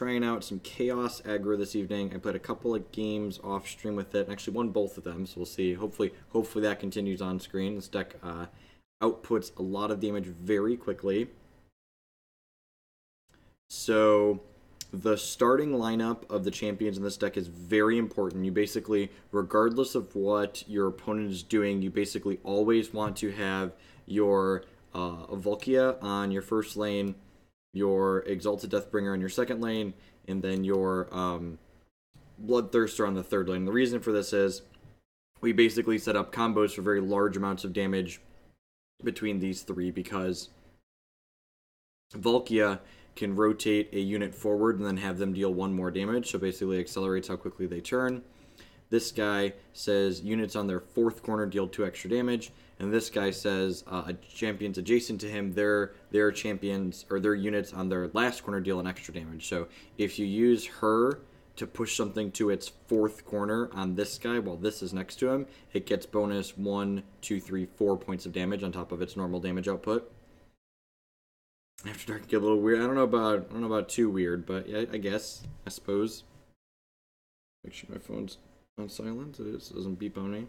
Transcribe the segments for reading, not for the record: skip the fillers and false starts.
trying out some Chaos Aggro this evening. I played a couple of games off stream with it, and actually won both of them, so we'll see. Hopefully that continues on screen. This deck outputs a lot of damage very quickly. So the starting lineup of the champions in this deck is very important. You basically, regardless of what your opponent is doing, you basically always want to have your Volkia on your first lane, your Exalted Deathbringer on your second lane, and then your Bloodthirster on the third lane. The reason for this is we basically set up combos for very large amounts of damage between these three, because Volkia can rotate a unit forward and then have them deal one more damage, so basically accelerates how quickly they turn. This guy says units on their fourth corner deal 2 extra damage, and this guy says champions adjacent to him, their champions or their units on their last corner deal an extra damage. So if you use her to push something to its fourth corner on this guy while this is next to him, it gets bonus 1, 2, 3, 4 points of damage on top of its normal damage output. After dark, get a little weird. I don't know about too weird, but yeah, I suppose. Make sure my phone's on silent. It doesn't beep on me.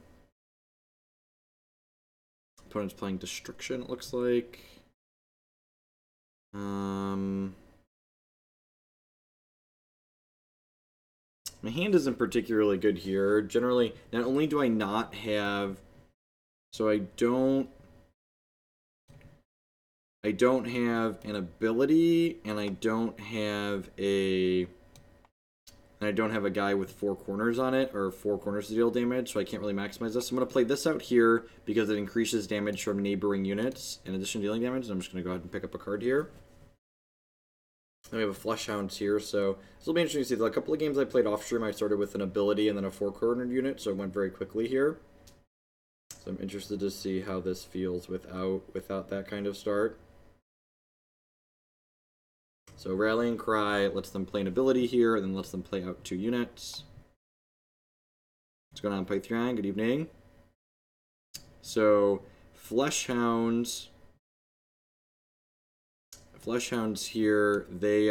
Opponent's playing Destruction, it looks like. My hand isn't particularly good here. Generally, not only do I not have, so I don't have an ability, and I don't have a guy with 4 corners on it, or 4 corners to deal damage, so I can't really maximize this. I'm going to play this out here because it increases damage from neighboring units in addition to dealing damage. And I'm just going to go ahead and pick up a card here. Then we have a Fleshhounds here, so this will be interesting to see. A couple of games I played off stream, I started with an ability and then a 4-cornered unit, so it went very quickly here. So I'm interested to see how this feels without that kind of start. So Rallying Cry lets them play an ability here, and then lets them play out 2 units. What's going on, Python? Good evening. So Fleshhounds here, they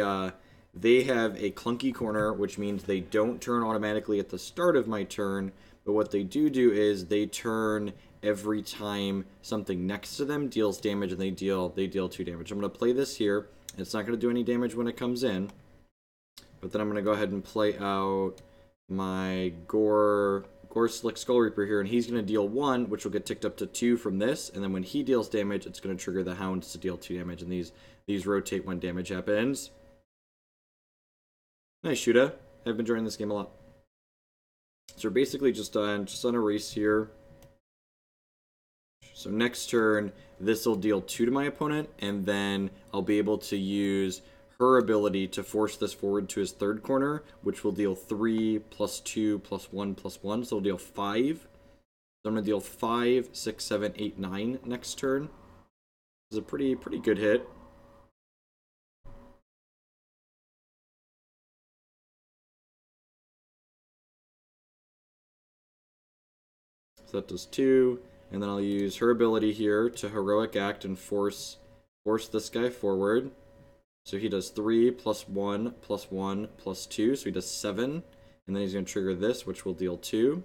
have a clunky corner, which means they don't turn automatically at the start of my turn, but what they do is they turn every time something next to them deals damage, and they deal 2 damage. I'm going to play this here. It's not going to do any damage when it comes in, but then I'm going to go ahead and play out my Gore Slick Skull Reaper here, and he's going to deal 1, which will get ticked up to 2 from this, and then when he deals damage, it's going to trigger the Hounds to deal 2 damage, and these rotate when damage happens. Nice, Shuda. I've been enjoying this game a lot. So we're basically just on a race here. So next turn, this will deal 2 to my opponent, and then I'll be able to use her ability to force this forward to his third corner, which will deal 3 plus 2 plus 1 plus 1, so it'll deal 5. So I'm going to deal 5, 6, 7, 8, 9 next turn. This is a pretty good hit. So that does 2. And then I'll use her ability here to Heroic Act and force this guy forward. So he does 3 plus 1 plus 1 plus 2, so he does 7. And then he's going to trigger this, which will deal 2.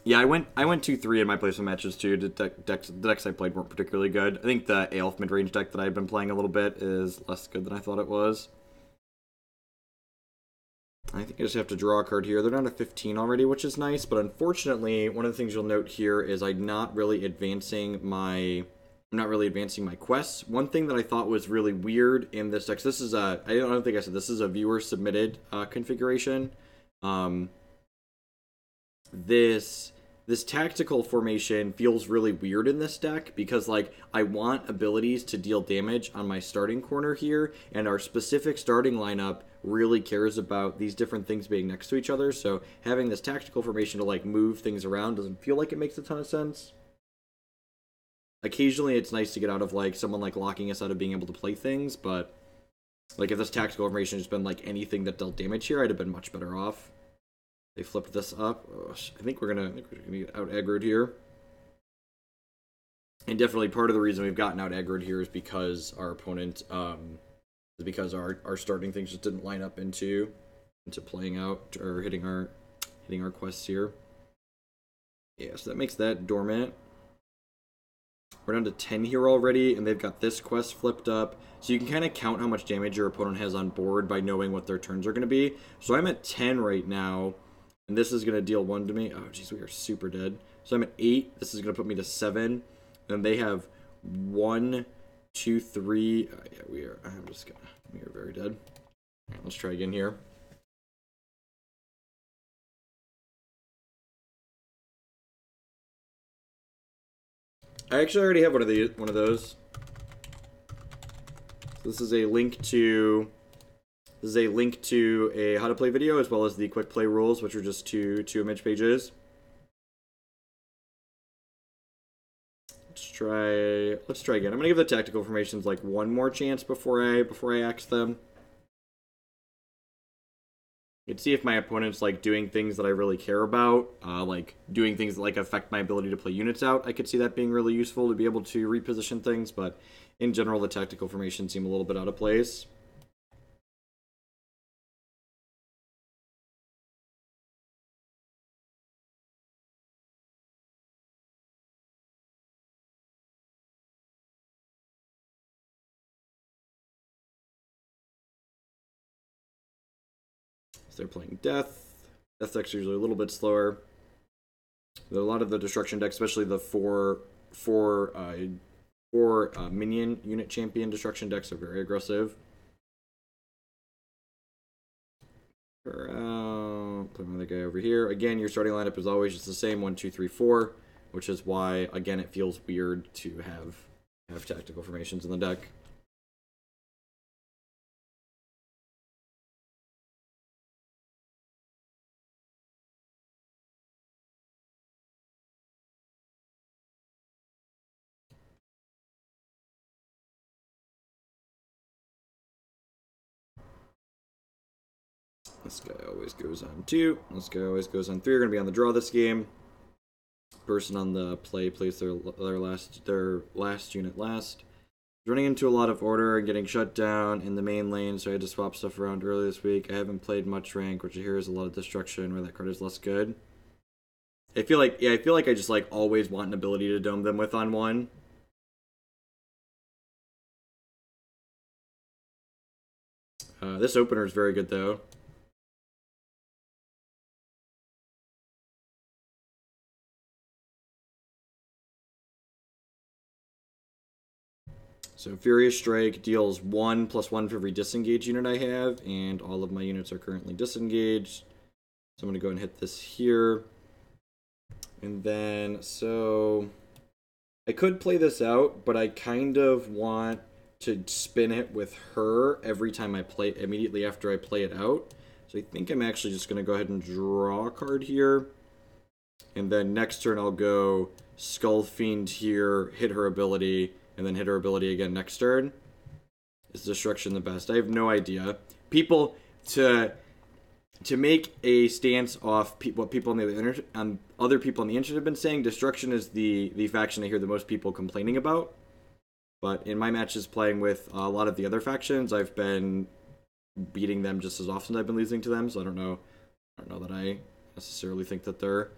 Yeah, I went 2-3 in my placement matches too. The decks I played weren't particularly good. I think the Aelf mid-range deck that I've been playing a little bit is less good than I thought it was. I think I just have to draw a card here. They're down to 15 already, which is nice, but unfortunately, one of the things you'll note here is I'm not really advancing my quests. One thing that I thought was really weird in this deck, this is I don't think I said this is a viewer submitted configuration. This tactical formation feels really weird in this deck because, like, I want abilities to deal damage on my starting corner here, and our specific starting lineup really cares about these different things being next to each other, so having this tactical formation to, like, move things around doesn't feel like it makes a ton of sense. Occasionally it's nice to get out of, like, someone, like, locking us out of being able to play things, but, like, if this tactical formation has been, like, anything that dealt damage here, I'd have been much better off. They flipped this up. Oh, I think we're gonna get out aggroed here. And definitely part of the reason we've gotten out aggroed here is because our opponent because our starting things just didn't line up into playing out or hitting our quests here. Yeah, so that makes that dormant. We're down to 10 here already, and they've got this quest flipped up. So you can kind of count how much damage your opponent has on board by knowing what their turns are going to be. So I'm at 10 right now, and this is going to deal 1 to me. Oh, jeez, we are super dead. So I'm at 8. This is going to put me to 7. And they have 1, 2, 3. Yeah, we are very dead. All right, let's try again here. I actually already have one of those. This is a link to a how to play video, as well as the quick play rules, which are just two image pages. Let's try again. I'm gonna give the tactical formations like one more chance before I axe them. You can see if my opponent's like doing things that I really care about, like doing things that like affect my ability to play units out. I could see that being really useful to be able to reposition things, but in general, the tactical formations seem a little bit out of place. So they're playing Death. Death decks are usually a little bit slower. A lot of the destruction decks, especially the four minion unit champion destruction decks, are very aggressive. Put another guy over here. Again, your starting lineup is always just the same 1, 2, 3, 4, which is why again it feels weird to have tactical formations in the deck. This guy always goes on 2. This guy always goes on 3. We're going to be on the draw this game. Person on the play plays their last unit last. Running into a lot of order and getting shut down in the main lane, so I had to swap stuff around early this week. I haven't played much rank, which I hear is a lot of destruction, where that card is less good. I feel like I just like always want an ability to dome them with on 1. This opener is very good though. So Furious Strike deals 1+1 for every disengaged unit I have, and all of my units are currently disengaged. So I'm going to go and hit this here. And then, so I could play this out, but I kind of want to spin it with her every time I play, immediately after I play it out. So I think I'm actually just going to go ahead and draw a card here. And then next turn I'll go Skull Fiend here, hit her ability, and then hit her ability again next turn. Is destruction the best? I have no idea. People, to make a stance off what people on the other people on the internet have been saying, destruction is the faction I hear the most people complaining about. But in my matches playing with a lot of the other factions, I've been beating them just as often as I've been losing to them. So I don't know that I necessarily think that they're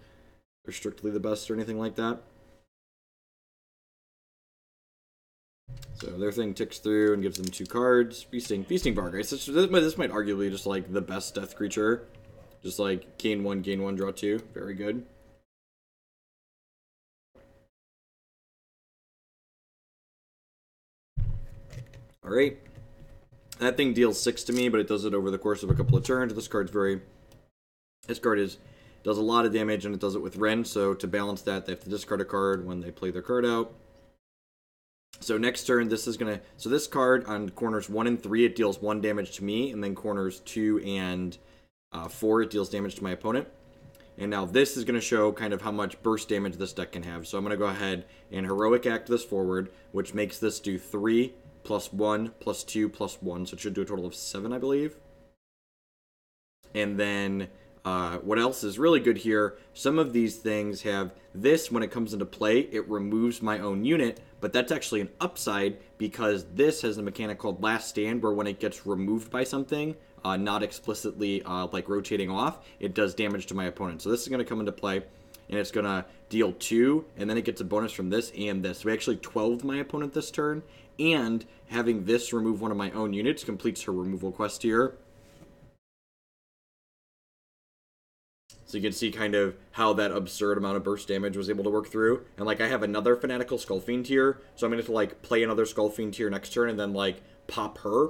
strictly the best or anything like that. So their thing ticks through and gives them 2 cards. Feasting Bargeist. This might arguably just like the best death creature. Just like gain 1, draw 2. Very good. Alright. That thing deals 6 to me, but it does it over the course of a couple of turns. This card does a lot of damage, and it does it with Ren, so to balance that, they have to discard a card when they play their card out. So next turn, so this card on corners 1 and 3, it deals 1 damage to me, and then corners 2 and 4, it deals damage to my opponent. And now this is going to show kind of how much burst damage this deck can have. So I'm going to go ahead and Heroic Act this forward, which makes this do 3 + 1 + 2 + 1, so it should do a total of 7, I believe. And then What else is really good here, some of these things have this, when it comes into play, it removes my own unit, but that's actually an upside because this has a mechanic called Last Stand, where when it gets removed by something, not explicitly like rotating off, it does damage to my opponent. So this is going to come into play, and it's going to deal 2, and then it gets a bonus from this and this. So we actually 12'd my opponent this turn, and having this remove one of my own units completes her removal quest here. So you can see kind of how that absurd amount of burst damage was able to work through. And, like, I have another Fanatical Skullfiend here, so I'm going to, like, play another Skullfiend here next turn and then, like, pop her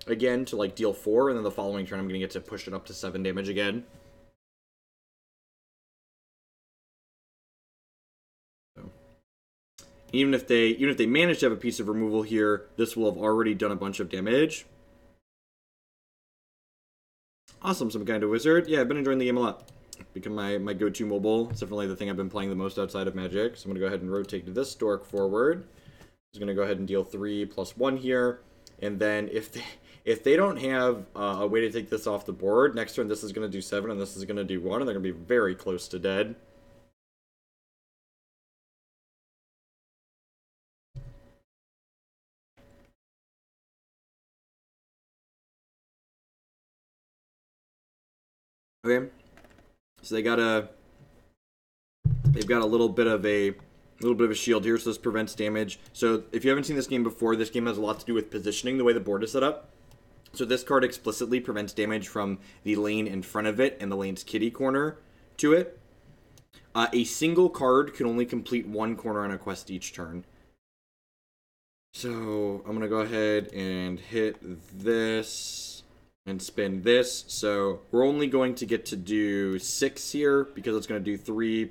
again to, like, deal 4. And then the following turn I'm going to get to push it up to 7 damage again. So. Even if they manage to have a piece of removal here, this will have already done a bunch of damage. Awesome, some kind of wizard. Yeah, I've been enjoying the game a lot. Become my go-to mobile. It's definitely the thing I've been playing the most outside of Magic. So I'm going to go ahead and rotate to this dork forward. I'm going to go ahead and deal 3+1 here. And then if they don't have a way to take this off the board, next turn this is going to do 7 and this is going to do 1. And they're going to be very close to dead. Okay. So they've got a little bit of a shield here, so this prevents damage. So if you haven't seen this game before, this game has a lot to do with positioning, the way the board is set up. So this card explicitly prevents damage from the lane in front of it and the lane's kitty corner to it. A single card can only complete 1 corner on a quest each turn. So I'm gonna go ahead and hit this and spin this. So we're only going to get to do 6 here because it's going to do 3+1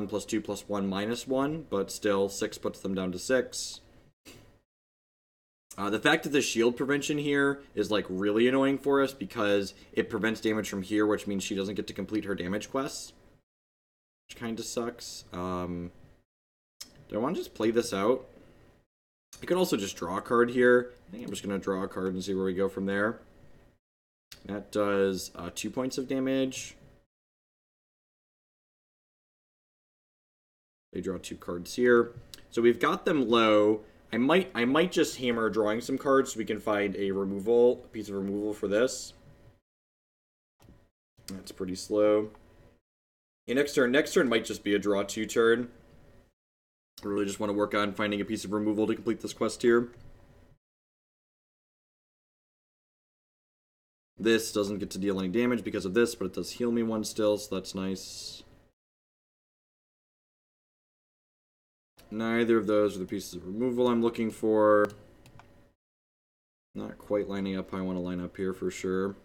+2 +1 -1, but still 6 puts them down to 6. The fact that the shield prevention here is like really annoying for us because it prevents damage from here, which means she doesn't get to complete her damage quests, which kind of sucks. Do I want to just play this out? I could also just draw a card here. I think I'm just going to draw a card and see where we go from there. That does 2 points of damage. They draw 2 cards here. So we've got them low. I might just hammer drawing some cards so we can find a piece of removal for this. That's pretty slow. And next turn might just be a draw 2 turn. I really just want to work on finding a piece of removal to complete this quest here. This doesn't get to deal any damage because of this, but it does heal me 1 still, so that's nice. Neither of those are the pieces of removal I'm looking for. Not quite lining up how I want to line up here for sure.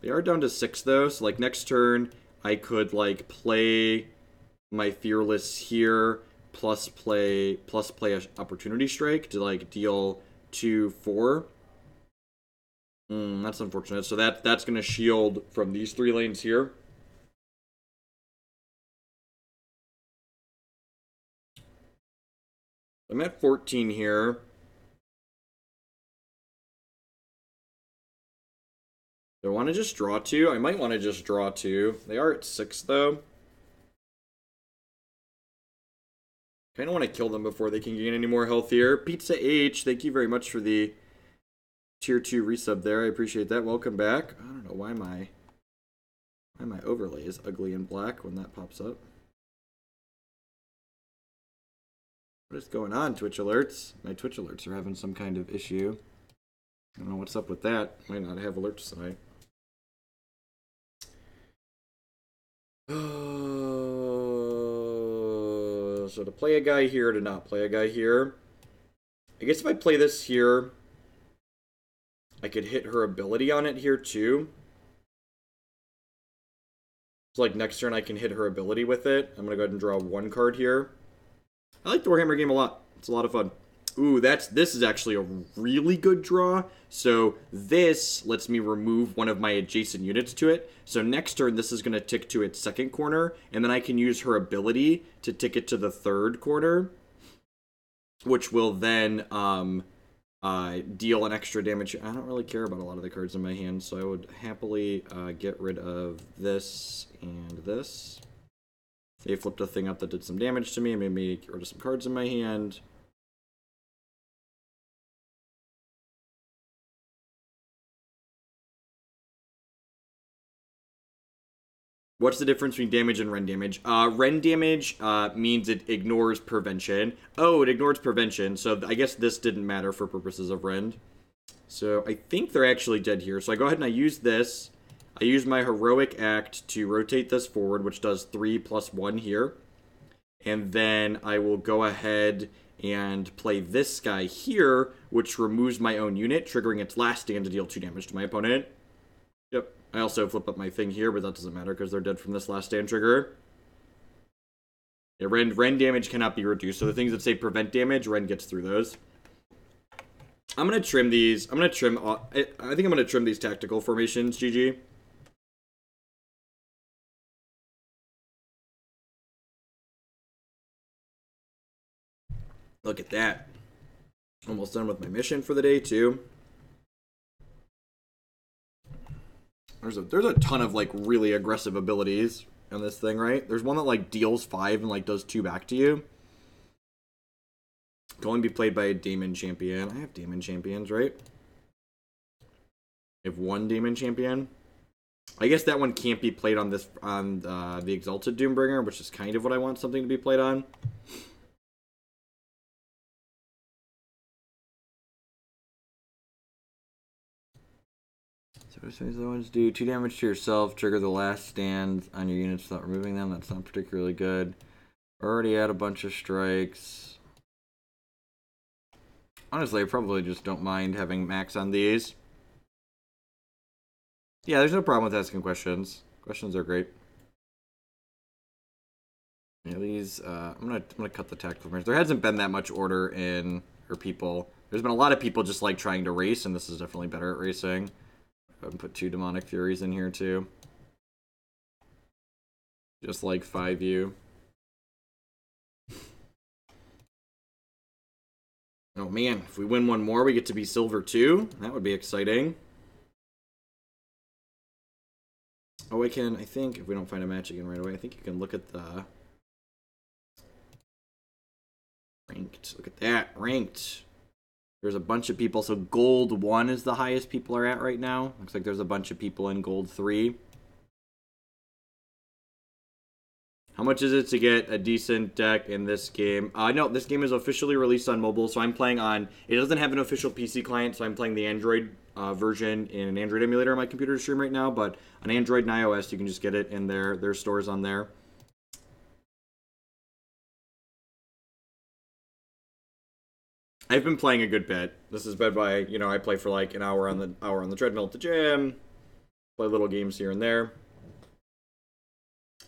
They are down to 6 though, so like next turn I could like play my Fearless here, plus play a Opportunity Strike to like deal 2/4. That's unfortunate. So that's going to shield from these 3 lanes here. I'm at 14 here. Do I want to just draw 2? I might want to just draw 2. They are at 6 though. Kind of want to kill them before they can gain any more health here. Pizza H, thank you very much for the Tier 2 resub there. I appreciate that. Welcome back. I don't know why my overlay is ugly and black when that pops up. What is going on, Twitch alerts? My Twitch alerts are having some kind of issue. I don't know what's up with that. Might not have alerts tonight. So to play a guy here, to not play a guy here. I guess if I play this here, I could hit her ability on it here too. So like next turn I can hit her ability with it. I'm going to go ahead and draw 1 card here. I like the Warhammer game a lot. It's a lot of fun. Ooh, this is actually a really good draw. So this lets me remove one of my adjacent units to it. So next turn this is going to tick to its 2nd corner. And then I can use her ability to tick it to the 3rd corner. Which will then deal an extra damage. I don't really care about a lot of the cards in my hand, so I would happily get rid of this and this. They flipped a thing up that did some damage to me and made me get rid of some cards in my hand. What's the difference between damage and Rend damage? Rend damage means it ignores prevention. Oh, it ignores prevention, so I guess this didn't matter for purposes of Rend. So I think they're actually dead here. So I go ahead and I use this. I use my Heroic Act to rotate this forward, which does 3+1 here. And then I will go ahead and play this guy here, which removes my own unit, triggering its last stand to deal 2 damage to my opponent. Yep. I also flip up my thing here, but that doesn't matter because they're dead from this last stand trigger. Yeah, Rend damage cannot be reduced, so the things that say prevent damage, Rend gets through those. I'm going to trim these. I think I'm going to trim these tactical formations, GG. Look at that. Almost done with my mission for the day, too. There's a ton of, like, really aggressive abilities in this thing, right? There's one that, like, deals 5 and, like, does 2 back to you. Can only be played by a Daemon Champion. I have Daemon Champions, right? I have 1 Daemon Champion. I guess that one can't be played on the Exalted Doombringer, which is kind of what I want something to be played on. So these other ones do 2 damage to yourself, trigger the last stand on your units without removing them. That's not particularly good. Already had a bunch of strikes. Honestly, I probably just don't mind having max on these. Yeah, there's no problem with asking questions. Questions are great. Yeah, these, I'm gonna cut the tactical formation. There hasn't been that much order in, or people. There's been a lot of people just like trying to race, and this is definitely better at racing. I'll put 2 Demonic Furies in here too. Just like 5U. Oh man, if we win one more, we get to be silver 2. That would be exciting. Oh, I think, if we don't find a match again right away, I think you can look at the ranked. Look at that, ranked. There's a bunch of people. So gold 1 is the highest people are at right now. Looks like there's a bunch of people in gold 3. How much is it to get a decent deck in this game? No, this game is officially released on mobile, so I'm playing on... It doesn't have an official PC client, so I'm playing the Android version in an Android emulator on my computer to stream right now, but on Android and iOS, you can just get it in their stores on there. I've been playing a good bit. This is bed by, you know, I play for like an hour on the treadmill at the gym, play little games here and there.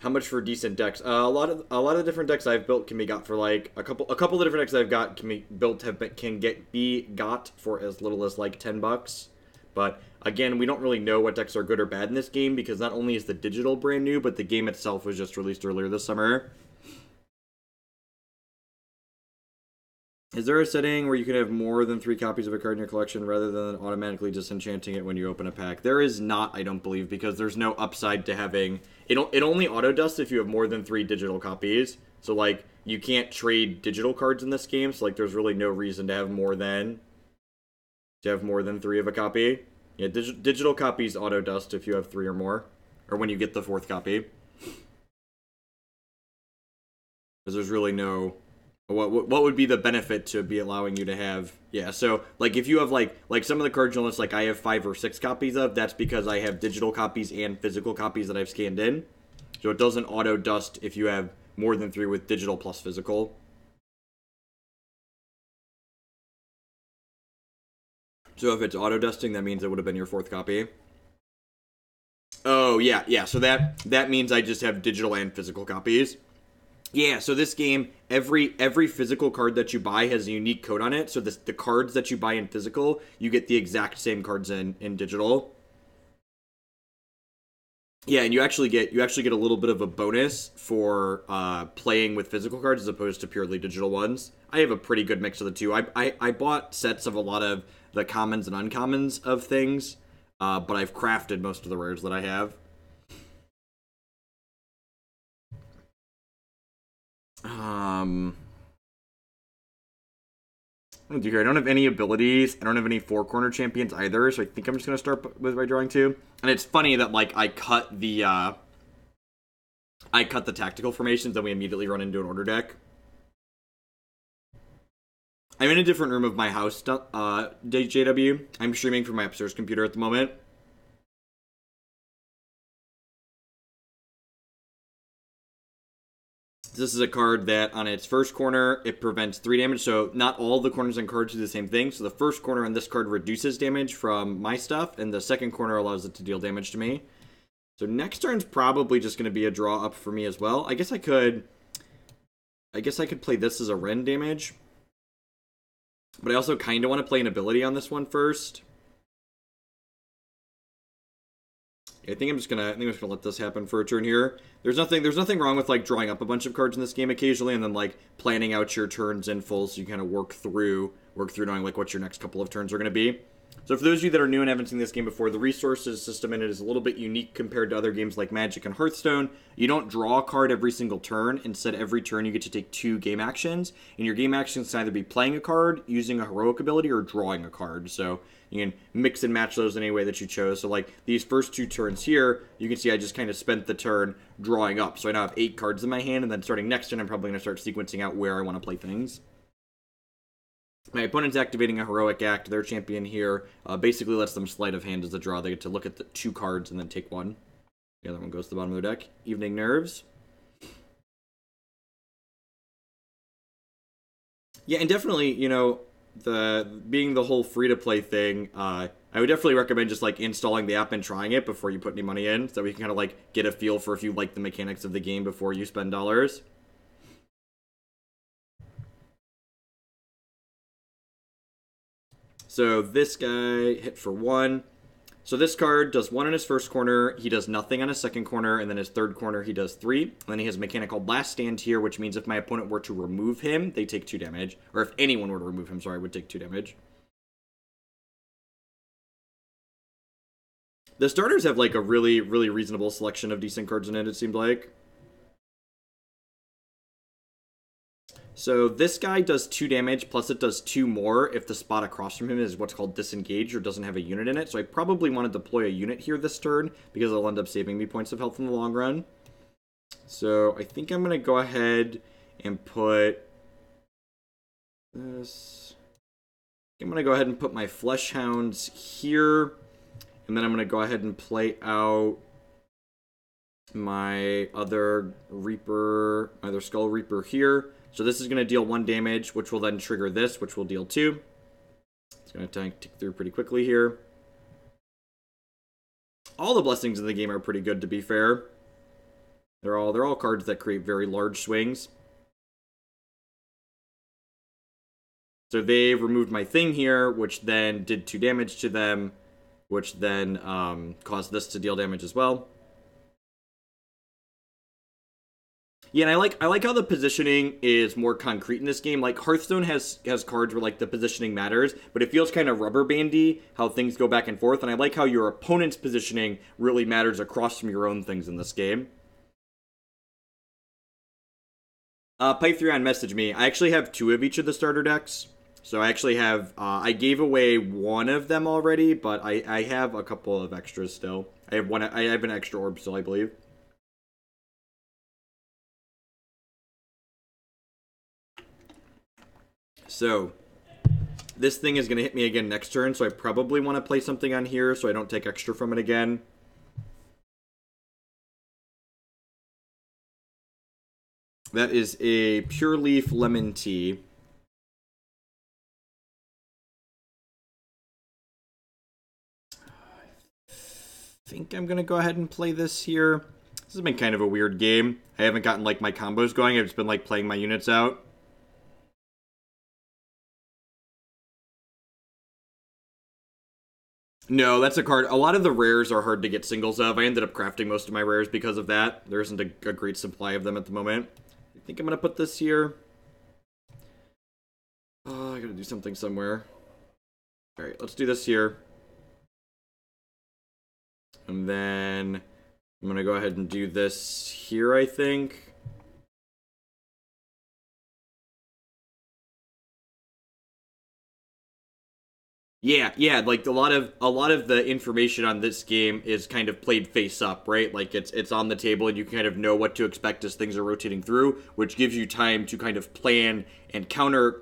How much for decent decks? A lot of different decks I've built can be got for like a couple of the different decks I've got can be got for as little as like $10. But again, we don't really know what decks are good or bad in this game because not only is the digital brand new, but the game itself was just released earlier this summer. Is there a setting where you can have more than 3 copies of a card in your collection rather than automatically disenchanting it when you open a pack? There is not, I don't believe, because there's no upside to having... It only auto-dusts if you have more than 3 digital copies. So, like, you can't trade digital cards in this game, so, like, there's really no reason to have more than 3 of a copy. Yeah, digital copies auto-dust if you have 3 or more. Or when you get the 4th copy. Because there's really no... What would be the benefit to be allowing you to have... Yeah, so, like, if you have, like some of the cards you'll notice, like, I have 5 or 6 copies of, that's because I have digital copies and physical copies that I've scanned in. So it doesn't auto-dust if you have more than 3 with digital plus physical. So if it's auto-dusting, that means it would have been your 4th copy. Oh, yeah, so that means I just have digital and physical copies. Yeah, so this game, every physical card that you buy has a unique code on it. So the cards that you buy in physical, you get the exact same cards in digital. Yeah, and you actually get a little bit of a bonus for playing with physical cards as opposed to purely digital ones. I have a pretty good mix of the two. I bought sets of a lot of the commons and uncommons of things, but I've crafted most of the rares that I have. I don't have any abilities. I don't have any four corner champions either, so I think I'm just gonna start with by drawing two. And it's funny that like I cut the tactical formations, then we immediately run into an order deck. I'm in a different room of my house, JW. I'm streaming from my upstairs computer at the moment. This is a card that on its first corner, it prevents 3 damage, so not all the corners and cards do the same thing. So the first corner on this card reduces damage from my stuff, and the second corner allows it to deal damage to me. So next turn's probably just going to be a draw up for me as well. I guess I could play this as a Ren damage. But I also kind of want to play an ability on this one first. I think I'm just gonna let this happen for a turn here. There's nothing wrong with like drawing up a bunch of cards in this game occasionally, and then like planning out your turns in full so you kind of work through knowing like what your next couple of turns are gonna be. So for those of you that are new and haven't seen this game before, the resources system in it is a little bit unique compared to other games like Magic and Hearthstone. You don't draw a card every single turn. Instead, every turn you get to take 2 game actions, and your game actions can either be playing a card, using a heroic ability, or drawing a card. So you can mix and match those in any way that you chose. So like these first 2 turns here, you can see I just kind of spent the turn drawing up. So I now have 8 cards in my hand, and then starting next turn, I'm probably going to start sequencing out where I want to play things. My opponent's activating a heroic act. Their champion here basically lets them sleight of hand as a draw. They get to look at the 2 cards and then take 1. The other one goes to the bottom of their deck. Evening Nerves. Yeah, and definitely, you know, being the whole free-to-play thing, I would definitely recommend just, like, installing the app and trying it before you put any money in, so we can kind of, like, get a feel for if you like the mechanics of the game before you spend dollars. So this guy hit for 1. So this card does 1 in his first corner, he does nothing on his second corner, and then his third corner he does 3. And then he has a mechanic called Last Stand here, which means if my opponent were to remove him, they take 2 damage. Or if anyone were to remove him, sorry, would take 2 damage. The starters have like a really, really reasonable selection of decent cards in it seemed like. So this guy does 2 damage, plus it does 2 more if the spot across from him is what's called disengaged or doesn't have a unit in it. So I probably want to deploy a unit here this turn, because it'll end up saving me points of health in the long run. So I think I'm going to go ahead and put this. I'm going to go ahead and put my Flesh Hounds here, and then I'm going to go ahead and play out my other Reaper, either Skull Reaper here. So this is going to deal 1 damage, which will then trigger this, which will deal 2. It's going to tick through pretty quickly here. All the blessings in the game are pretty good, to be fair. They're all cards that create very large swings. So they removed my thing here, which then did 2 damage to them, which then caused this to deal damage as well. Yeah, and I like how the positioning is more concrete in this game. Like, Hearthstone has cards where, like, the positioning matters, but it feels kind of rubber bandy how things go back and forth, and I like how your opponent's positioning really matters across from your own things in this game. Pythrion messaged me. I actually have 2 of each of the starter decks. So I actually have, I gave away 1 of them already, but I have a couple of extras still. I have an extra orb still, I believe. So, this thing is going to hit me again next turn, so I probably want to play something on here so I don't take extra from it again. That is a Pure Leaf Lemon Tea. I think I'm going to go ahead and play this here. This has been kind of a weird game. I haven't gotten, like, my combos going. I've just been, like, playing my units out. No, that's a card. A lot of the rares are hard to get singles of. I ended up crafting most of my rares because of that. There isn't a great supply of them at the moment. I think I'm going to put this here. Oh, I got to do something somewhere. All right, let's do this here. And then I'm going to go ahead and do this here, I think. Yeah, like a lot of the information on this game is kind of played face up, right? Like it's on the table and you kind of know what to expect as things are rotating through, which gives you time to kind of plan and counter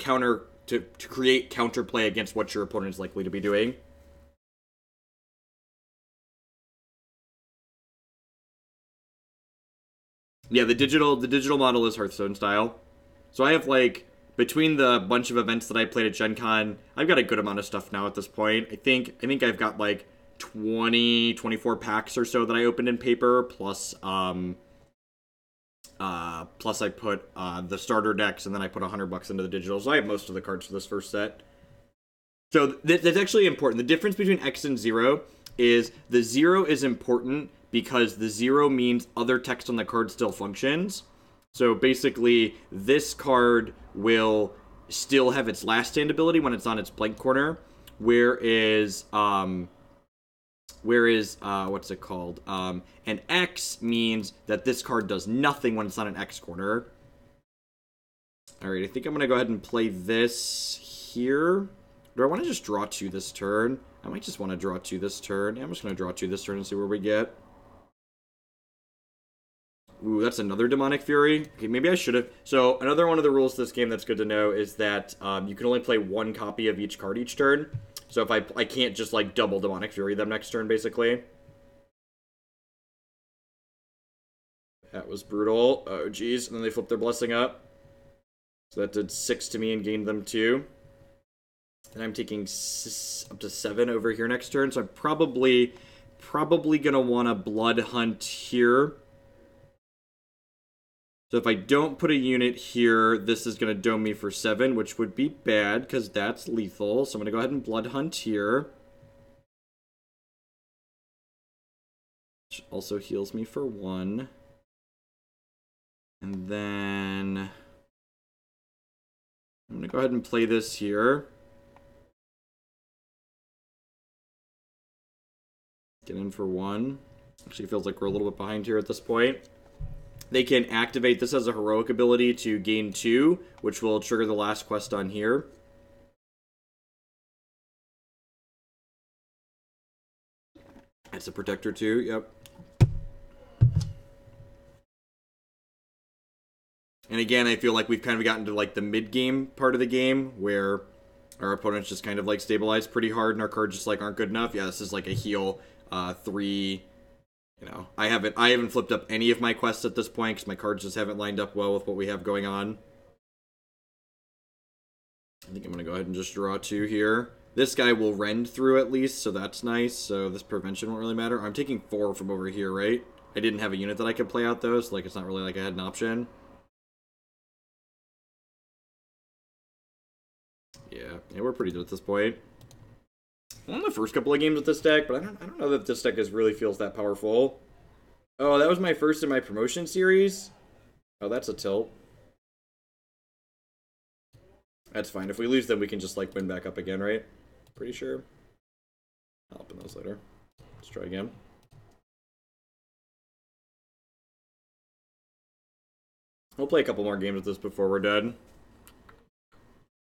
to create counterplay against what your opponent is likely to be doing. Yeah, the digital model is Hearthstone style. So I have like between the bunch of events that I played at Gen Con, I've got a good amount of stuff now at this point. I think I've got like 24 packs or so that I opened in paper, plus plus I put the starter decks, and then I put $100 into the digital. So I have most of the cards for this first set. So that's actually important. The difference between X and 0 is the 0 is important because the 0 means other text on the card still functions. So basically, this card will still have its last stand ability when it's on its blank corner, whereas what's it called? An X means that this card does nothing when it's on an X corner. All right, I think I'm gonna go ahead and play this here. Do I want to just draw 2 this turn? I might just want to draw 2 this turn. Yeah, I'm just gonna draw 2 this turn and see where we get. Ooh, that's another Demonic Fury. Okay, maybe I should have. So, another one of the rules of this game that's good to know is that you can only play 1 copy of each card each turn. So, if I can't just, like, double Demonic Fury them next turn, basically. That was brutal. Oh, geez. And then they flipped their Blessing up. So, that did 6 to me and gained them 2. And I'm taking up to 7 over here next turn. So, I'm probably going to want to Blood Hunt here. So if I don't put a unit here, this is going to dome me for 7, which would be bad, because that's lethal. So I'm going to go ahead and Blood Hunt here. Which also heals me for 1. And then I'm going to go ahead and play this here. Get in for 1. Actually feels like we're a little bit behind here at this point. They can activate this as a heroic ability to gain 2, which will trigger the last quest on here. That's a Protector too, yep. And again, I feel like we've kind of gotten to like the mid-game part of the game where our opponents just kind of like stabilize pretty hard and our cards just like aren't good enough. Yeah, this is like a heal 3. You know, I haven't flipped up any of my quests at this point because my cards just haven't lined up well with what we have going on. I think I'm going to go ahead and just draw 2 here. This guy will rend through at least, so that's nice. So this prevention won't really matter. I'm taking 4 from over here, right? I didn't have a unit that I could play out, though, so like it's not really like I had an option. Yeah, we're pretty good at this point. I won the first couple of games with this deck, but I don't know that this deck really feels that powerful. Oh, that was my first in my promotion series? Oh, that's a tilt. That's fine. If we lose them, we can just, like, win back up again, right? Pretty sure. I'll open those later. Let's try again. We'll play a couple more games with this before we're done.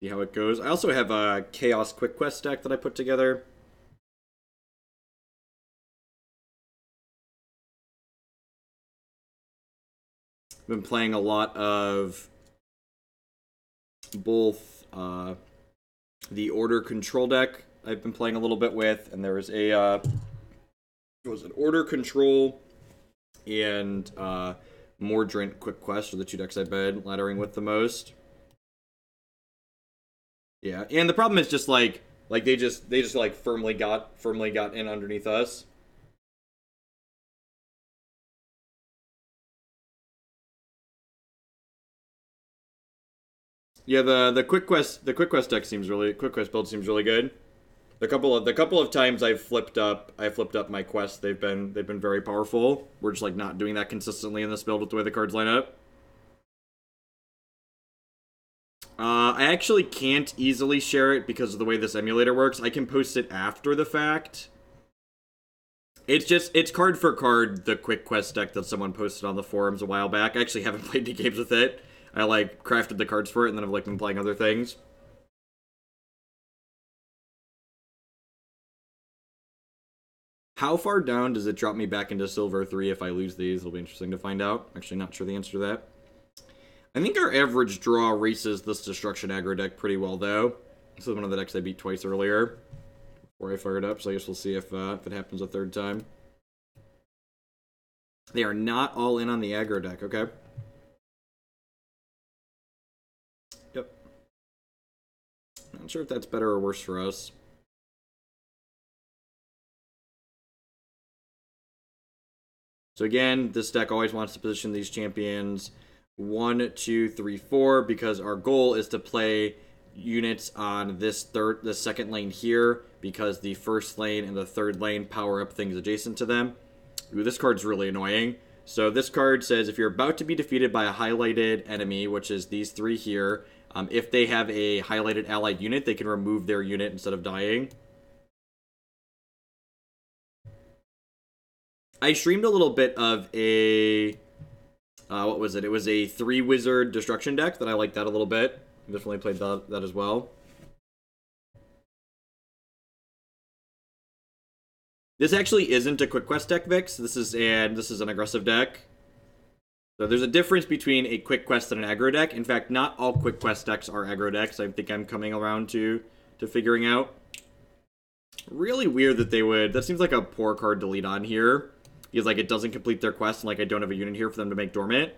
See how it goes. I also have a Chaos Quick Quest deck that I put together. Been playing a lot of both the Order Control deck I've been playing a little bit with, and there was a it was an Order Control and Mordrent Quick Quest are the 2 decks I've been laddering with the most. Yeah, and the problem is just like they just like firmly got in underneath us. Yeah, the quick quest deck seems really quick quest build seems really good. The couple of times I flipped up my quests. They've been very powerful. We're just like not doing that consistently in this build with the way the cards line up. I actually can't easily share it because of the way this emulator works. I can post it after the fact. It's card for card, the quick quest deck that someone posted on the forums a while back. I actually haven't played any games with it. I like crafted the cards for it and then I've like been playing other things. How far down does it drop me back into Silver 3 if I lose these? It'll be interesting to find out. Actually, not sure the answer to that. I think our average draw races this Destruction aggro deck pretty well, though. This is one of the decks I beat twice earlier before I fired up, so I guess we'll see if it happens a third time. They are not all in on the aggro deck, okay? Yep. Not sure if that's better or worse for us. So again, this deck always wants to position these champions 1, 2, 3, 4 because our goal is to play units on the second lane here because the first lane and the third lane power up things adjacent to them. Ooh, this card's really annoying. So this card says if you're about to be defeated by a highlighted enemy, which is these three here, if they have a highlighted allied unit, they can remove their unit instead of dying. I streamed a little bit of a... what was it? It was a 3-wizard destruction deck that I liked that a little bit. I definitely played that as well. This actually isn't a quick quest deck, Vix. This is an aggressive deck. So there's a difference between a quick quest and an aggro deck. In fact, not all quick quest decks are aggro decks. I think I'm coming around to figuring out. Really weird that they would... That seems like a poor card to lead on here. Because, like, it doesn't complete their quest, and, like, I don't have a unit here for them to make dormant.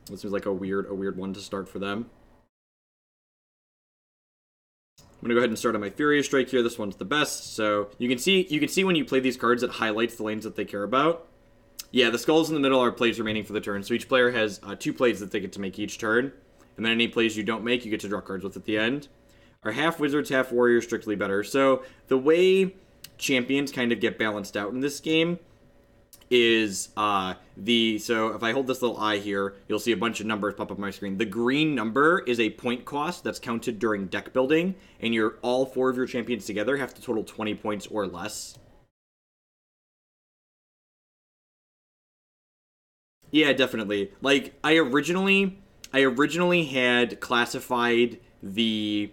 This seems like a weird one to start for them. I'm gonna go ahead and start on my Furious Strike here. This one's the best. So you can see when you play these cards, it highlights the lanes that they care about. Yeah, the skulls in the middle are plays remaining for the turn. So each player has 2 plays that they get to make each turn. And then any plays you don't make, you get to draw cards with at the end. Are half wizards, half warriors strictly better? So the way champions kind of get balanced out in this game is so if I hold this little eye here, you'll see a bunch of numbers pop up on my screen. The green number is a point cost that's counted during deck building, and all 4 of your champions together have to total 20 points or less. Yeah, definitely. Like I originally had classified the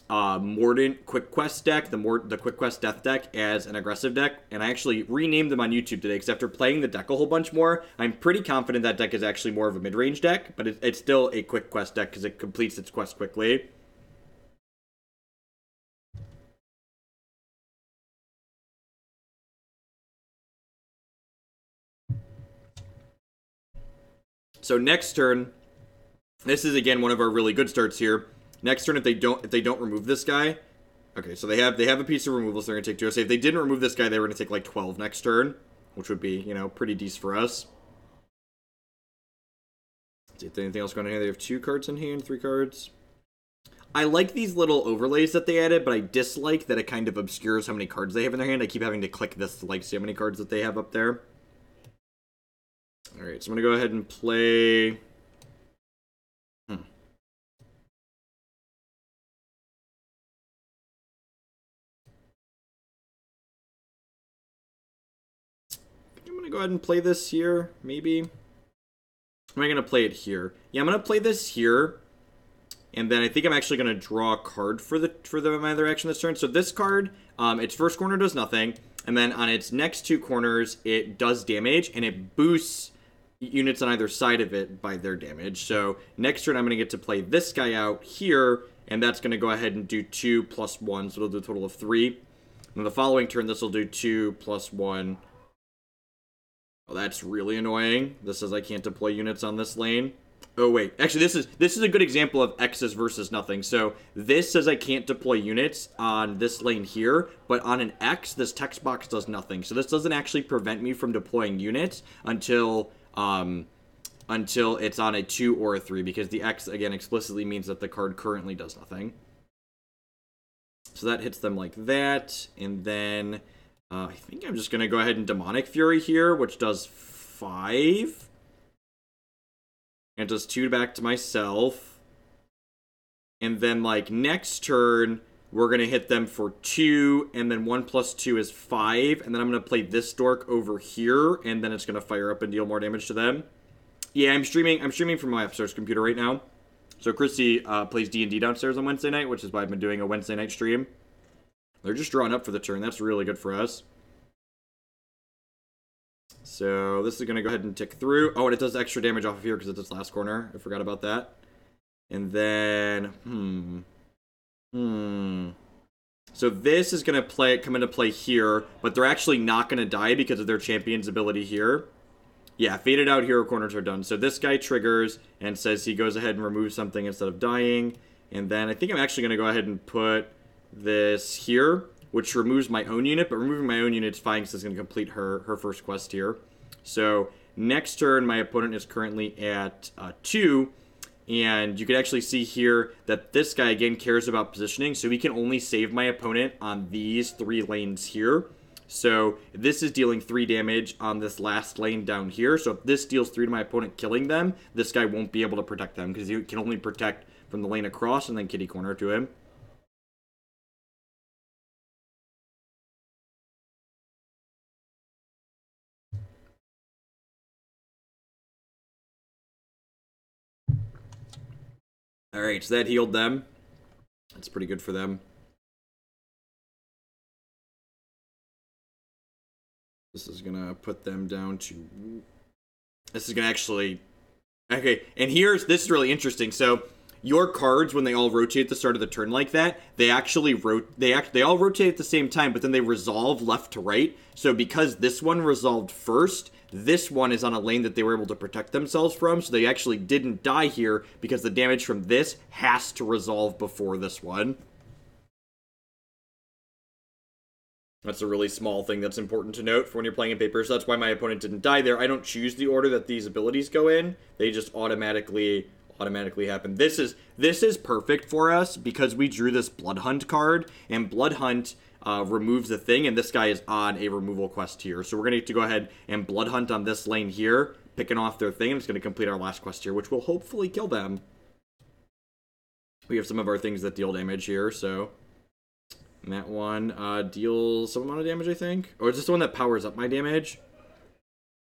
Mordant Quick Quest deck, the Quick Quest Death deck, as an aggressive deck, and I actually renamed them on YouTube today, because after playing the deck a whole bunch more, I'm pretty confident that deck is actually more of a mid-range deck, but it's still a Quick Quest deck, because it completes its quest quickly. So next turn, this is again one of our really good starts here. Next turn, if they don't remove this guy, okay, so they have a piece of removal, so they're gonna take 2. So if they didn't remove this guy, they were gonna take like 12 next turn, which would be, you know, pretty decent for us. Let's see if there's anything else going on here. They have 2 cards in hand, 3 cards. I like these little overlays that they added, but I dislike that it kind of obscures how many cards they have in their hand. I keep having to click this to like see how many cards that they have up there. All right, so I'm gonna go ahead and play. I'm gonna go ahead and play this here, maybe. Am I gonna play it here? Yeah, I'm gonna play this here, and then I think I'm actually gonna draw a card for my other action this turn. So this card, its first corner does nothing, and then on its next 2 corners, it does damage, and it boosts units on either side of it by their damage. So next turn, I'm gonna get to play this guy out here, and that's gonna go ahead and do 2 + 1, so it'll do a total of 3. And the following turn, this will do 2 + 1. Oh, that's really annoying. This says I can't deploy units on this lane. Oh, wait. Actually, this is a good example of X's versus nothing. So this says I can't deploy units on this lane here, but on an X, this text box does nothing. So this doesn't actually prevent me from deploying units until it's on a 2 or a 3, because the X, again, explicitly means that the card currently does nothing. So that hits them like that. And then I think I'm just going to go ahead and Demonic Fury here, which does 5. And it does 2 back to myself. And then, like, next turn, we're going to hit them for 2. And then 1 plus 2 is 5. And then I'm going to play this dork over here. And then it's going to fire up and deal more damage to them. Yeah, I'm streaming from my upstairs computer right now. So Christy plays D&D downstairs on Wednesday night, which is why I've been doing a Wednesday night stream. They're just drawing up for the turn. That's really good for us. So this is going to go ahead and tick through. Oh, and it does extra damage off of here because it's its last corner. I forgot about that. And then, So this is going to come into play here, but they're actually not going to die because of their champion's ability here. Yeah, faded out hero corners are done. So this guy triggers and says he goes ahead and removes something instead of dying. And then I think I'm actually going to go ahead and put this here, which removes my own unit. But removing my own unit is fine because it's going to complete her first quest here. So next turn, my opponent is currently at 2. And you can actually see here that this guy, again, cares about positioning. So he can only save my opponent on these 3 lanes here. So this is dealing 3 damage on this last lane down here. So if this deals 3 to my opponent, killing them, this guy won't be able to protect them because he can only protect from the lane across and then kitty corner to him. Alright, so that healed them. That's pretty good for them. This is going to put them down to... This is going to actually... Okay, and this is really interesting. So, your cards, when they all rotate at the start of the turn like that, they actually they all rotate at the same time, but then they resolve left to right. So, because this one resolved first, this one is on a lane that they were able to protect themselves from, so they actually didn't die here because the damage from this has to resolve before this one. That's a really small thing that's important to note for when you're playing in paper. So that's why my opponent didn't die there. I don't choose the order that these abilities go in. They just automatically happen. This is perfect for us because we drew this Blood Hunt card, and Blood Hunt removes the thing, and this guy is on a removal quest here. So we're going to go ahead and Blood Hunt on this lane here, picking off their thing, and it's going to complete our last quest here, which will hopefully kill them. We have some of our things that deal damage here, so... And that one deals some amount of damage, I think. Or is this the one that powers up my damage?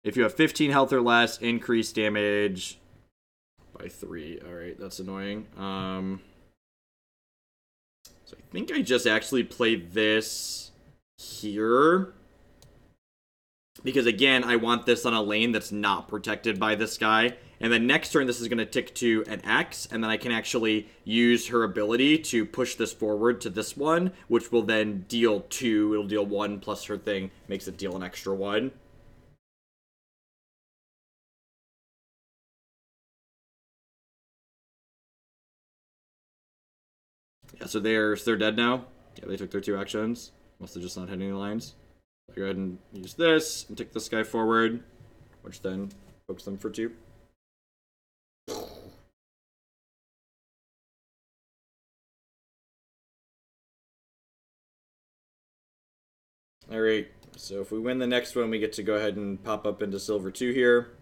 If you have 15 health or less, increase damage by 3. Alright, that's annoying. So I think I just actually played this here. Because again, I want this on a lane that's not protected by this guy. And then next turn, this is going to tick to an X, and then I can actually use her ability to push this forward to this one, which will then deal 2. It'll deal 1 plus her thing, makes it deal an extra 1. Yeah, so they're dead now. Yeah, they took their 2 actions. Must have just not hit any lines. I'll go ahead and use this and tick this guy forward, which then pokes them for 2. Alright, so if we win the next one, we get to go ahead and pop up into Silver 2 here.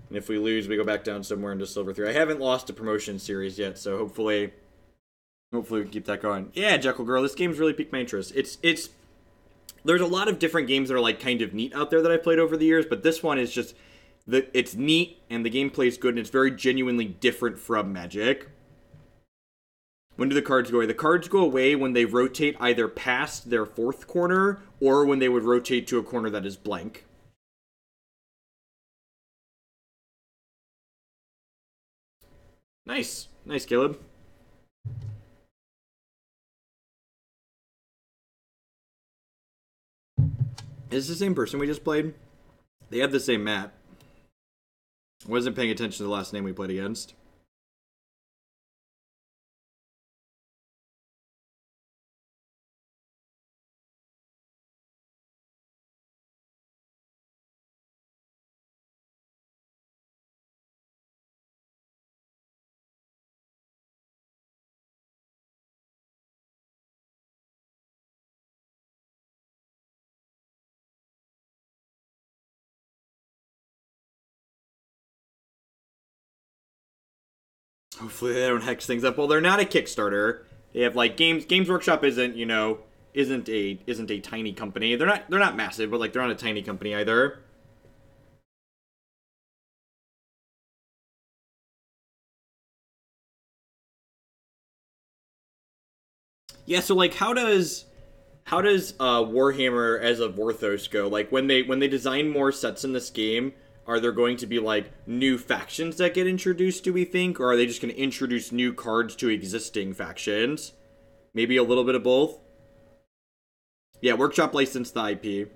And if we lose, we go back down somewhere into Silver 3. I haven't lost a promotion series yet, so hopefully we can keep that going. Yeah, Jekyll Girl, this game's really piqued my interest. There's a lot of different games that are like kind of neat out there that I've played over the years, but this one is just, it's neat, and the gameplay is good, and it's very genuinely different from Magic. When do the cards go away? The cards go away when they rotate either past their 4th corner or when they would rotate to a corner that is blank. Nice. Nice, Caleb. Is this the same person we just played? They have the same map. I wasn't paying attention to the last name we played against. Hopefully they don't hex things up. Well, they're not a Kickstarter. They have like Games Workshop isn't, you know, isn't a tiny company. They're not massive, but like they're not a tiny company either. Yeah, so like how does Warhammer as of Vorthos go? Like when they design more sets in this game, are there going to be like new factions that get introduced, do we think, or are they just going to introduce new cards to existing factions? Maybe a little bit of both. Yeah, Workshop licensed the IP.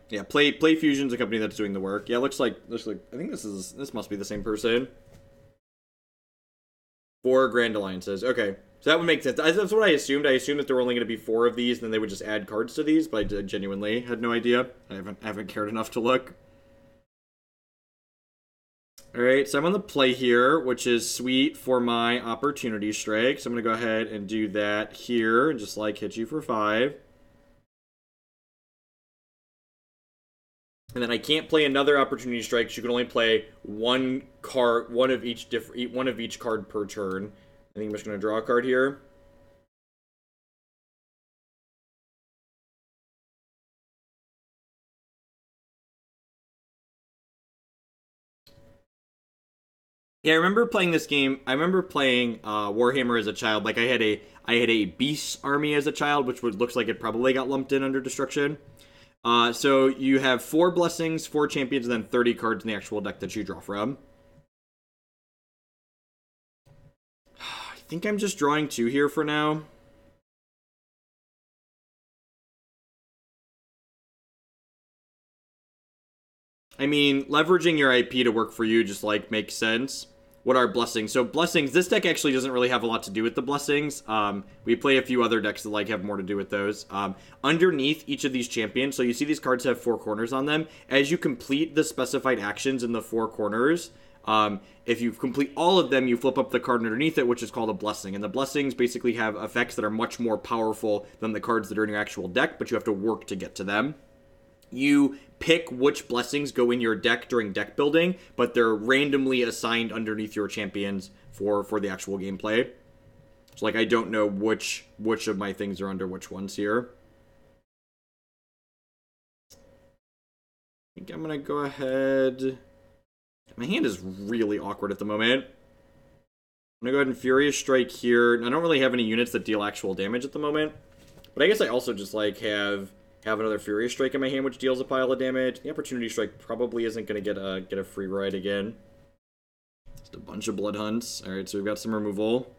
Yeah, Play Fusion's a company that's doing the work. Yeah, looks like I think this must be the same person. 4 Grand Alliances. Okay. So that would make sense. That's what I assumed. I assumed that there were only going to be 4 of these, and then they would just add cards to these, but I genuinely had no idea. I haven't cared enough to look. Alright, so I'm on the play here, which is sweet for my opportunity strike. So I'm going to go ahead and do that here, and just like hit you for 5. And then I can't play another opportunity strike, because you can only play one of each card per turn. I think I'm just going to draw a card here. Yeah, I remember playing this game. I remember playing Warhammer as a child. Like I had a Beast army as a child, which looks like it probably got lumped in under Destruction. So you have 4 blessings, 4 champions, and then 30 cards in the actual deck that you draw from. I think I'm just drawing 2 here for now. I mean, leveraging your IP to work for you just like makes sense. What are blessings? So blessings, this deck actually doesn't really have a lot to do with the blessings. We play a few other decks that like have more to do with those. Underneath each of these champions, so you see these cards have 4 corners on them. As you complete the specified actions in the 4 corners, if you complete all of them, you flip up the card underneath it, which is called a blessing. And the blessings basically have effects that are much more powerful than the cards that are in your actual deck, but you have to work to get to them. You pick which blessings go in your deck during deck building, but they're randomly assigned underneath your champions for the actual gameplay. So, like, I don't know which of my things are under which ones here. I think I'm going to go ahead... My hand is really awkward at the moment. I'm going to go ahead and Furious Strike here. I don't really have any units that deal actual damage at the moment. But I guess I also just, like, have another Furious Strike in my hand, which deals a pile of damage. The Opportunity Strike probably isn't going to get a free ride again. Just a bunch of Blood Hunts. Alright, so we've got some removal.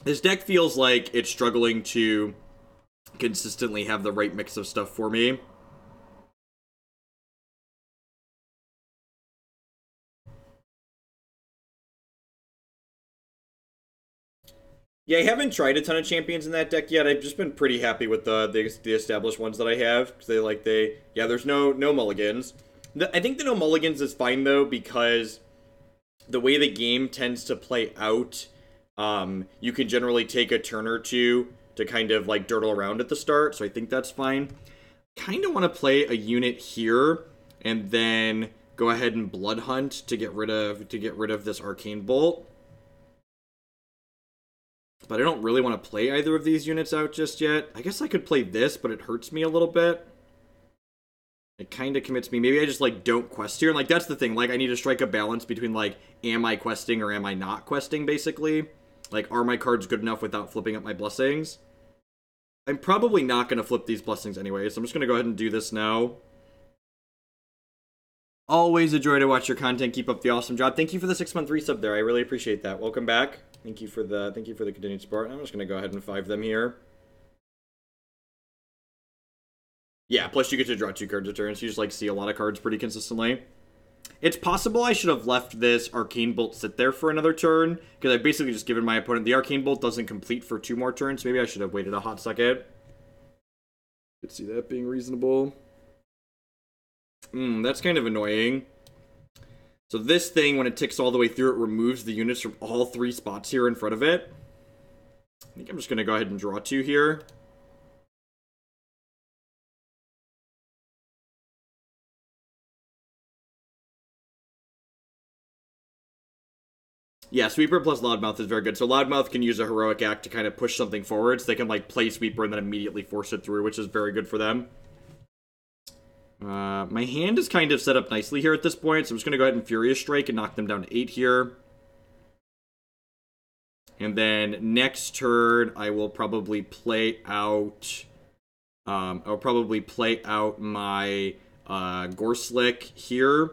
This deck feels like it's struggling to consistently have the right mix of stuff for me. Yeah, I haven't tried a ton of champions in that deck yet. I've just been pretty happy with the established ones that I have. Because there's no mulligans. I think the no mulligans is fine, though, because the way the game tends to play out, you can generally take a turn or two to kind of, like, dirtle around at the start. So I think that's fine. Kind of want to play a unit here, and then go ahead and Blood Hunt to get rid of this Arcane Bolt. But I don't really want to play either of these units out just yet. I guess I could play this, but it hurts me a little bit. It kind of commits me. Maybe I just, like, don't quest here. And, like, that's the thing. Like, I need to strike a balance between, like, am I questing or am I not questing, basically. Like, are my cards good enough without flipping up my blessings? I'm probably not going to flip these blessings anyway, so I'm just going to go ahead and do this now. Always a joy to watch your content. Keep up the awesome job. Thank you for the 6-month resub there. I really appreciate that. Welcome back. Thank you for the continued support. I'm just gonna go ahead and 5 them here. Yeah, plus you get to draw 2 cards a turn, so you just like see a lot of cards pretty consistently. It's possible I should have left this Arcane Bolt sit there for another turn, because I've basically just given my opponent the Arcane Bolt doesn't complete for 2 more turns. Maybe I should have waited a hot second. Could see that being reasonable. That's kind of annoying. So this thing, when it ticks all the way through, it removes the units from all 3 spots here in front of it. I think I'm just going to go ahead and draw 2 here. Yeah, Sweeper plus Loudmouth is very good. So Loudmouth can use a Heroic Act to kind of push something forward. So they can, like, play Sweeper and then immediately force it through, which is very good for them. My hand is kind of set up nicely here at this point. So I'm just going to go ahead and Furious Strike and knock them down to 8 here. And then next turn, I will probably play out... I'll probably play out my Gorslick here.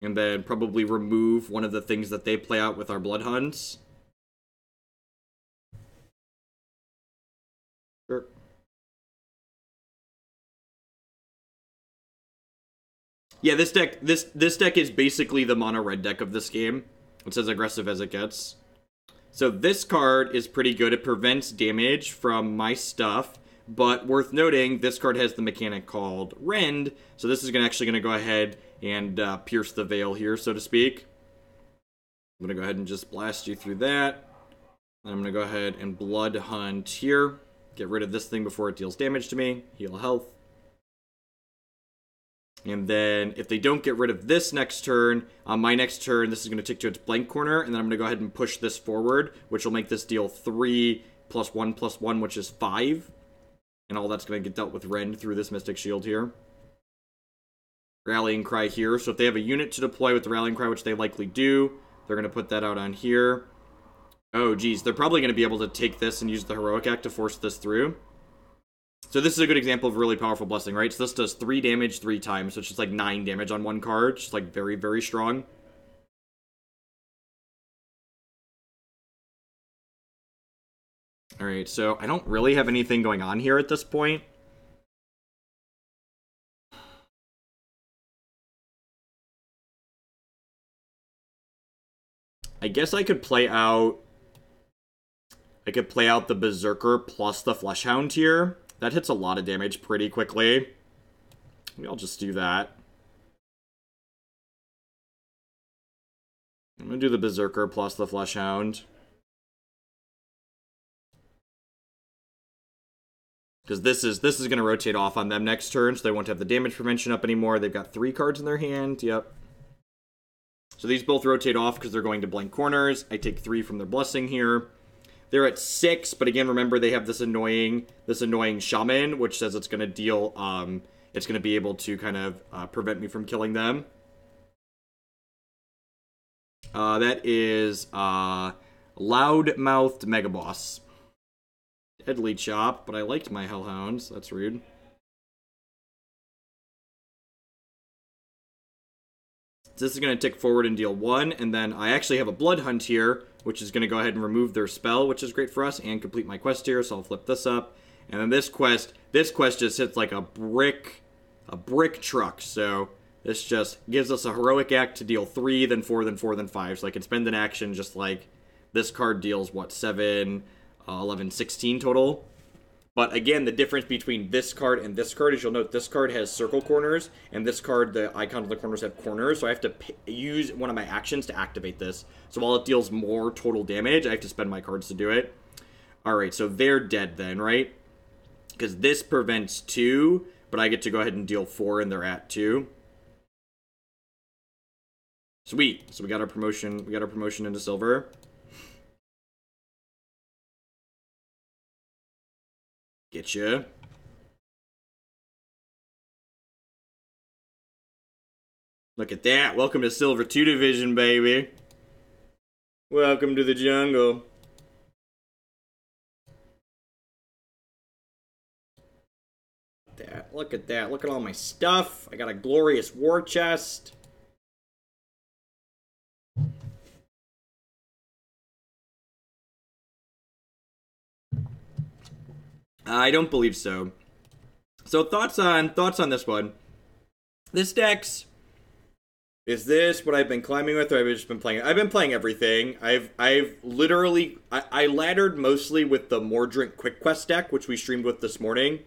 And then probably remove one of the things that they play out with our Bloodhunts. Sure. Yeah, this deck is basically the mono red deck of this game. It's as aggressive as it gets. So this card is pretty good. It prevents damage from my stuff. But worth noting, this card has the mechanic called Rend. So this is actually going to go ahead and pierce the veil here, so to speak. I'm going to go ahead and just blast you through that. And I'm going to go ahead and Blood Hunt here. Get rid of this thing before it deals damage to me. Heal health. And then if they don't get rid of this next turn, on my next turn, this is going to tick to its blank corner. And then I'm going to go ahead and push this forward, which will make this deal 3 + 1 + 1, which is 5. And all that's going to get dealt with Rend through this Mystic Shield here. Rallying Cry here. So if they have a unit to deploy with the Rallying Cry, which they likely do, they're going to put that out on here. Oh, geez. They're probably going to be able to take this and use the Heroic Act to force this through. So this is a good example of really powerful Blessing, right? So this does 3 damage 3 times. So it's just like 9 damage on one card. Just like very, very strong. Alright, so I don't really have anything going on here at this point. I guess I could play out... the Berserker plus the Fleshhound here. That hits a lot of damage pretty quickly. Maybe I'll just do that. I'm going to do the Berserker plus the Fleshhound. Because this is going to rotate off on them next turn, so they won't have the damage prevention up anymore. They've got 3 cards in their hand. Yep. So these both rotate off because they're going to blank corners. I take 3 from their Blessing here. They're at 6, but again, remember they have this annoying Shaman, which says it's going to deal, it's going to be able to kind of prevent me from killing them. That is Loudmouthed Megaboss. Deadly Chop, but I liked my Hellhounds. That's rude. So this is going to tick forward and deal 1, and then I actually have a Blood Hunt here, which is going to go ahead and remove their spell, which is great for us, and complete my quest here, so I'll flip this up. And then this quest just hits like a brick truck, so this just gives us a Heroic Act to deal 3, then 4, then 4, then 5, so I can spend an action just like this card deals, what, 7... 11, 16 total. But again, the difference between this card and this card is you'll note this card has circle corners, and this card, the icons of the corners have corners, so I have to use one of my actions to activate this. So while it deals more total damage, I have to spend my cards to do it. Alright, so they're dead then, right? Because this prevents 2, but I get to go ahead and deal 4, and they're at 2. Sweet. So we got our promotion into silver. Getcha. Look at that. Welcome to Silver 2 Division, baby. Welcome to the jungle. Look at that. Look at all my stuff. I got a glorious war chest. I don't believe so. So thoughts on this one. This deck's... Is this what I've been climbing with, or I've just been playing? I've been playing everything. I've literally... I laddered mostly with the More Drink Quick Quest deck, which we streamed with this morning.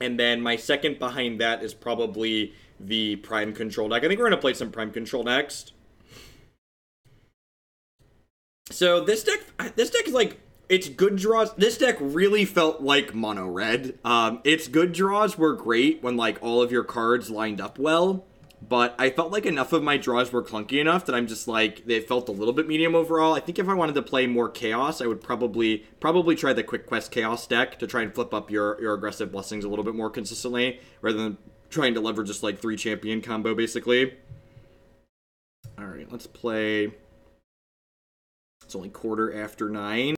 And then my second behind that is probably the Prime Control deck. I think we're going to play some Prime Control next. So this deck is like, it's good draws. This deck really felt like mono red. Its good draws were great when like all of your cards lined up well, but I felt like enough of my draws were clunky enough that I'm just like, they felt a little bit medium overall. I think if I wanted to play more Chaos, I would probably try the Quick Quest Chaos deck to try and flip up your aggressive blessings a little bit more consistently, rather than trying to leverage just like 3 champion combo basically. Alright, let's play. It's only 9:15.